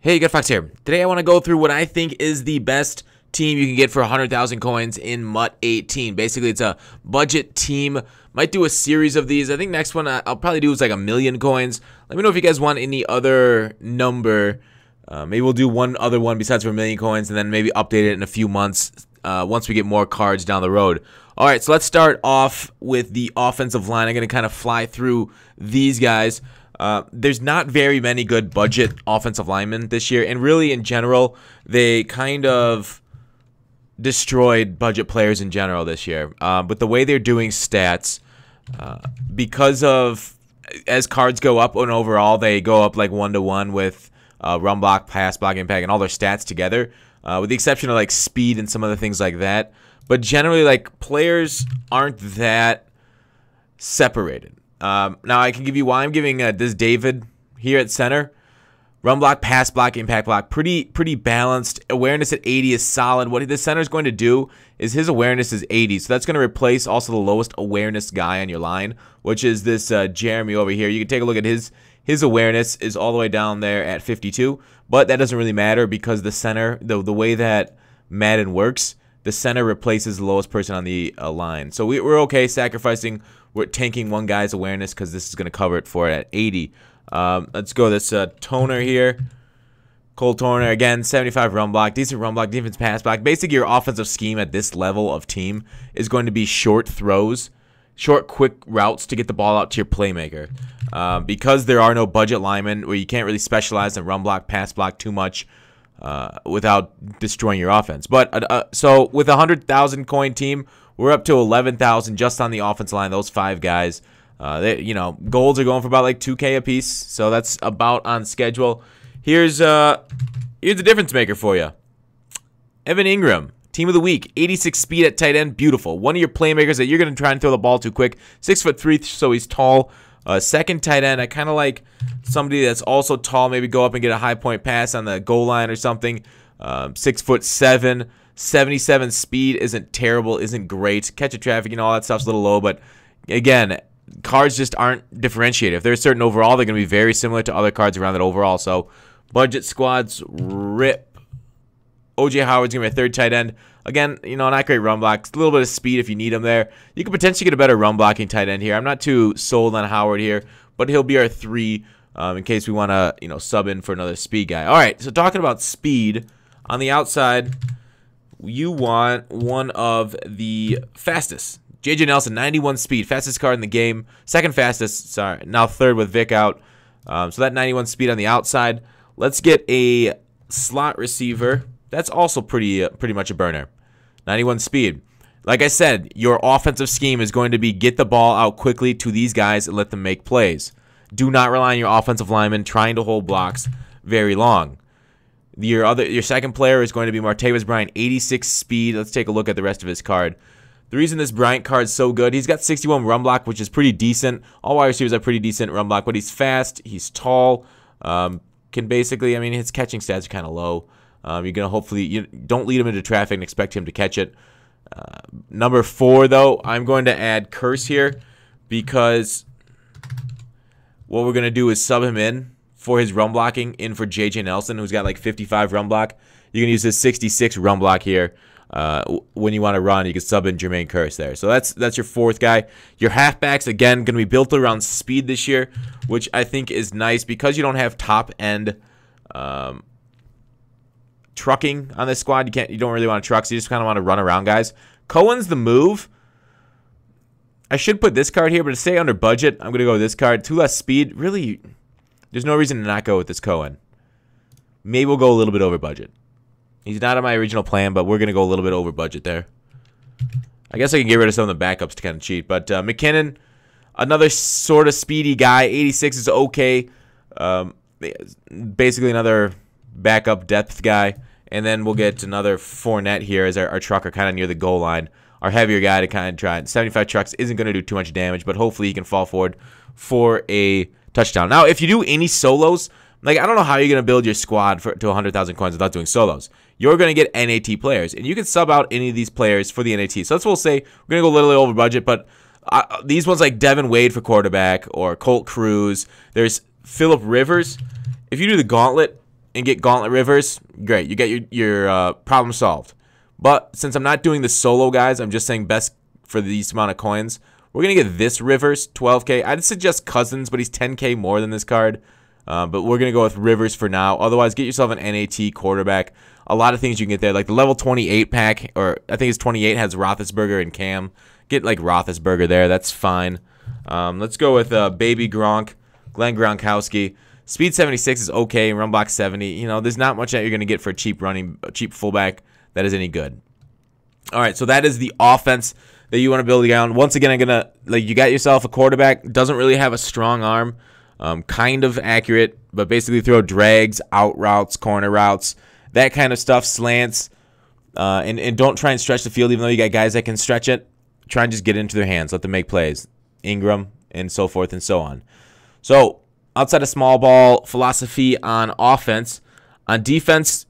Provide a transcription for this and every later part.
Hey, Good Fox here. Today I want to go through what I think is the best team you can get for 100,000 coins in MUT 18. Basically, it's a budget team. Might do a series of these. I think next one I'll probably do is like 1,000,000 coins. Let me know if you guys want any other number. Maybe we'll do one other one besides for 1,000,000 coins, and then maybe update it in a few months once we get more cards down the road. All right, so let's start off with the offensive line. I'm going to kind of fly through these guys. There's not very many good budget offensive linemen this year, and really in general, they kind of destroyed budget players in general this year. But the way they're doing stats, because of as cards go up and overall, they go up like 1-to-1 with run block, pass block, impact, and all their stats together, with the exception of like speed and some other things like that. But generally, like players aren't that separated. Now I can give you why I'm giving this David here at center. Run block, pass block, impact block, pretty balanced. Awareness at 80 is solid. What this center is going to do is his awareness is 80, so that's going to replace also the lowest awareness guy on your line, which is this Jeremy over here. You can take a look at his awareness is all the way down there at 52, but that doesn't really matter because the center, the way that Madden works, the center replaces the lowest person on the line. So we're okay sacrificing. We're tanking one guy's awareness because this is going to cover it for it at 80. Let's go this Toner here. Cole Toner, again, 75 run block, decent run block, defense pass block. Basically, your offensive scheme at this level of team is going to be short throws, short, quick routes to get the ball out to your playmaker. Because there are no budget linemen where you can't really specialize in run block, pass block too much without destroying your offense. But so with a 100,000 coin team, we're up to 11,000 just on the offensive line. Those 5 guys, golds are going for about like 2K a piece, so that's about on schedule. Here's a difference maker for you. Evan Ingram, team of the week, 86 speed at tight end, beautiful. One of your playmakers that you're going to try and throw the ball too quick. 6'3", so he's tall. Second tight end, I kind of like somebody that's also tall. Maybe go up and get a high point pass on the goal line or something. 6'7". 77 speed isn't terrible, isn't great. Catch of traffic, all that stuff's a little low, but again, cards just aren't differentiated. If they're a certain overall, they're going to be very similar to other cards around that overall. So, budget squads, rip. O.J. Howard's going to be a third tight end. Again, not great run blocks. A little bit of speed if you need him there. You could potentially get a better run blocking tight end here. I'm not too sold on Howard here, but he'll be our 3 in case we want to, sub in for another speed guy. All right, so talking about speed, on the outside, you want one of the fastest. J.J. Nelson, 91 speed, fastest card in the game. Second fastest, sorry, now third with Vic out. So that 91 speed on the outside. Let's get a slot receiver. That's also pretty much a burner. 91 speed. Like I said, your offensive scheme is going to be get the ball out quickly to these guys and let them make plays. Do not rely on your offensive linemen trying to hold blocks very long. Your second player is going to be Martavis Bryant, 86 speed. Let's take a look at the rest of his card. The reason this Bryant card is so good, he's got 61 run block, which is pretty decent. All wide receivers have pretty decent run block, but he's fast, he's tall, can basically, his catching stats are kind of low. You're going to hopefully, you don't lead him into traffic and expect him to catch it. Number 4, though, I'm going to add Curse here because what we're going to do is sub him in for his run blocking in for J.J. Nelson, who's got like 55 run block. You can use his 66 run block here. When you want to run, you can sub in Jermaine Curse there. So that's your 4th guy. Your halfbacks, again, going to be built around speed this year, which I think is nice because you don't have top-end trucking on this squad. You don't really want to truck, so you just kind of want to run around guys. Cohen's the move. I should put this card here, but to stay under budget, I'm going to go with this card. 2 less speed. Really, there's no reason to not go with this Cohen. Maybe we'll go a little bit over budget. He's not on my original plan, but we're going to go a little bit over budget there. I guess I can get rid of some of the backups to kind of cheat. But McKinnon, another sort of speedy guy. 86 is okay. Basically another backup depth guy. And then we'll get another Fournette here as our trucker kind of near the goal line. Our heavier guy to kind of try. 75 trucks isn't going to do too much damage, but hopefully he can fall forward for a touchdown. Now, if you do any solos, like I don't know how you're going to build your squad to 100,000 coins without doing solos. You're going to get NAT players, and you can sub out any of these players for the NAT. So that's what we'll say. We're going to go a little over budget, but these ones like Devin Wade for quarterback or Colt Cruz. There's Phillip Rivers. If you do the gauntlet, and get Gauntlet Rivers, great. You get your problem solved. But since I'm not doing the solo guys, I'm just saying best for these amount of coins. We're going to get this Rivers, 12K. I'd suggest Cousins, but he's 10K more than this card. But we're going to go with Rivers for now. Otherwise, get yourself an NAT quarterback. A lot of things you can get there. Like the level 28 pack, or I think it's 28, has Roethlisberger and Cam. Get like Roethlisberger there. That's fine. Let's go with Baby Gronk, Glenn Gronkowski. Speed 76 is okay. Run block 70. You know, there's not much that you're going to get for a cheap fullback that is any good. All right, so that is the offense that you want to build around. Once again, I'm going to, like, you got yourself a quarterback. Doesn't really have a strong arm. Kind of accurate, but basically throw drags, out routes, corner routes, that kind of stuff, slants. And don't try and stretch the field, even though you got guys that can stretch it. Try and just get it into their hands. Let them make plays. Ingram, and so forth and so on. So, outside of small ball philosophy on offense, on defense,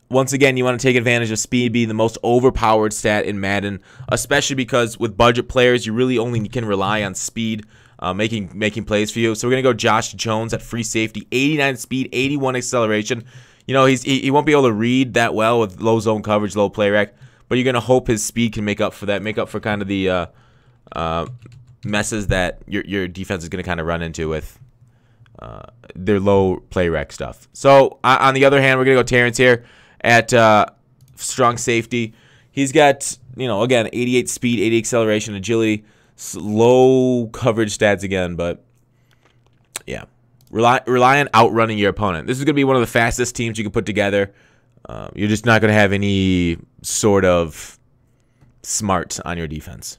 once again, you want to take advantage of speed being the most overpowered stat in Madden, especially because with budget players, you really only can rely on speed making plays for you. So we're going to go Josh Jones at free safety, 89 speed, 81 acceleration. You know, he won't be able to read that well with low zone coverage, low play rec, but you're going to hope his speed can make up for that, make up for kind of the messes that your defense is going to kind of run into with their low play rec stuff. So on the other hand, we're going to go Terrence here at strong safety. He's got, you know, again, 88 speed, 80 acceleration, agility, low coverage stats again, but yeah. Rely on outrunning your opponent. This is going to be one of the fastest teams you can put together. You're just not going to have any sort of smart on your defense.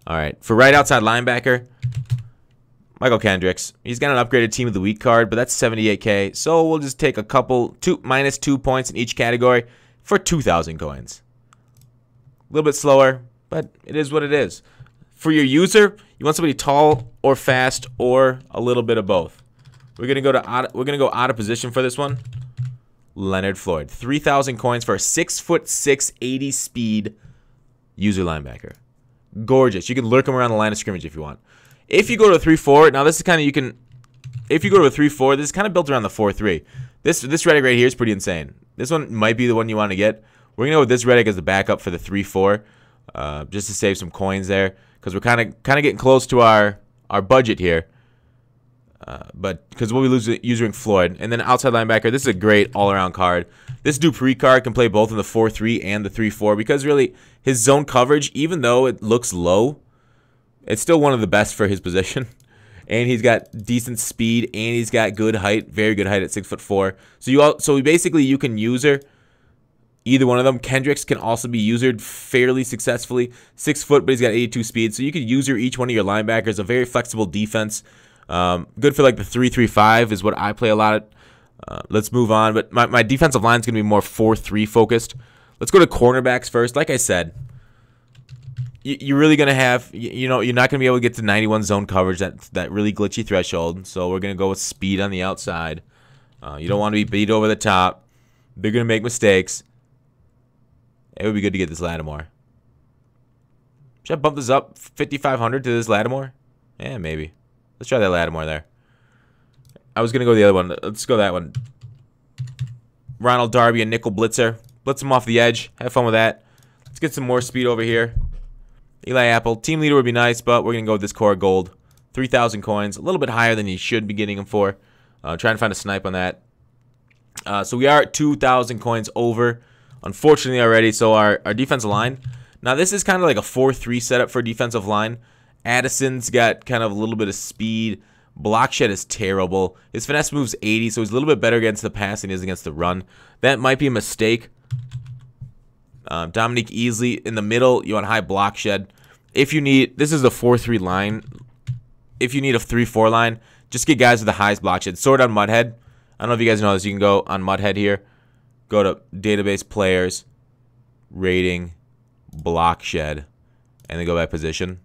All right, for right outside linebacker, Michael Kendricks. He's got an upgraded Team of the Week card, but that's 78K. So we'll just take a couple, -2 points in each category for 2,000 coins. A little bit slower, but it is what it is. For your user, you want somebody tall or fast or a little bit of both. We're gonna go out of position for this one. Leonard Floyd, 3,000 coins for a 6'6", 80 speed user linebacker. Gorgeous. You can lurk him around the line of scrimmage if you want. If you go to a 3-4, now this is kind of if you go to a 3-4, this is kind of built around the 4-3. This Reddick right here is pretty insane. This one might be the one you want to get. We're gonna go with this Reddick as the backup for the 3-4, just to save some coins there, because we're kind of getting close to our budget here. But because we'll be using Floyd. And then outside linebacker, this is a great all-around card. This Dupree card can play both in the 4-3 and the 3-4, because really his zone coverage, even though it looks low, it's still one of the best for his position. And he's got decent speed, and he's got good height, very good height at 6'4". So basically you can user either one of them. Kendricks can also be usered fairly successfully. 6 foot, but he's got 82 speed. So you could user each one of your linebackers. A very flexible defense. Good for like the 3-3-5 is what I play a lot. Let's move on. But my defensive line is going to be more 4-3 focused. Let's go to cornerbacks first. Like I said, you're really going to have, you're not going to be able to get to 91 zone coverage, that really glitchy threshold. So we're going to go with speed on the outside. You don't want to be beat over the top. They're going to make mistakes. It would be good to get this Lattimore. Should I bump this up 5,500 to this Lattimore? Yeah, maybe. Let's try that Lattimore there. I was going to go the other one. Let's go that one. Ronald Darby, a nickel blitzer. Blitz him off the edge. Have fun with that. Let's get some more speed over here. Eli Apple. Team leader would be nice, but we're going to go with this core gold. 3,000 coins. A little bit higher than you should be getting him for. Trying to find a snipe on that. So we are at 2,000 coins over, unfortunately, already. So our defensive line. Now, this is kind of like a 4-3 setup for defensive line. Addison's got kind of a little bit of speed. Block shed is terrible. His finesse moves 80, so he's a little bit better against the pass than he is against the run. That might be a mistake. Dominique Easley in the middle. You want high block shed. If you need, this is a 4-3 line. If you need a 3-4 line, just get guys with the highest block shed. Sort on Mudhead. I don't know if you guys know this. You can go on Mudhead here. Go to database players, rating, block shed, and then go by position.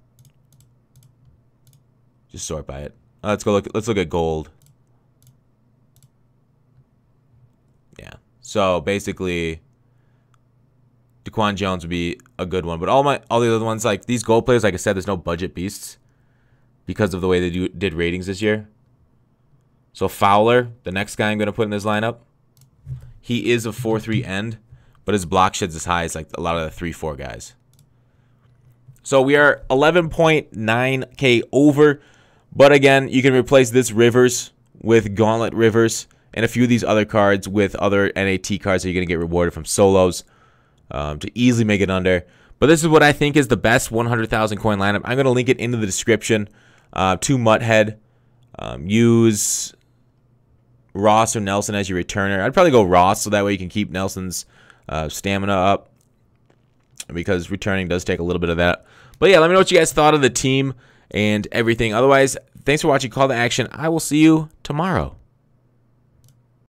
Just sort by it. Let's look at gold. Yeah. So basically, DaQuan Jones would be a good one, but all the other ones, like these gold players, like I said, there's no budget beasts because of the way they did ratings this year. So Fowler, the next guy I'm going to put in this lineup, he is a 4-3 end, but his block shed's as high as like a lot of the 3-4 guys. So we are 11.9K over. But again, you can replace this Rivers with Gauntlet Rivers and a few of these other cards with other NAT cards that you're going to get rewarded from solos to easily make it under. But this is what I think is the best 100,000 coin lineup. I'm going to link it into the description to Mutthead. Use Ross or Nelson as your returner. I'd probably go Ross so that way you can keep Nelson's stamina up, because returning does take a little bit of that. But yeah, let me know what you guys thought of the team and everything. Otherwise, thanks for watching Call to Action. I will see you tomorrow.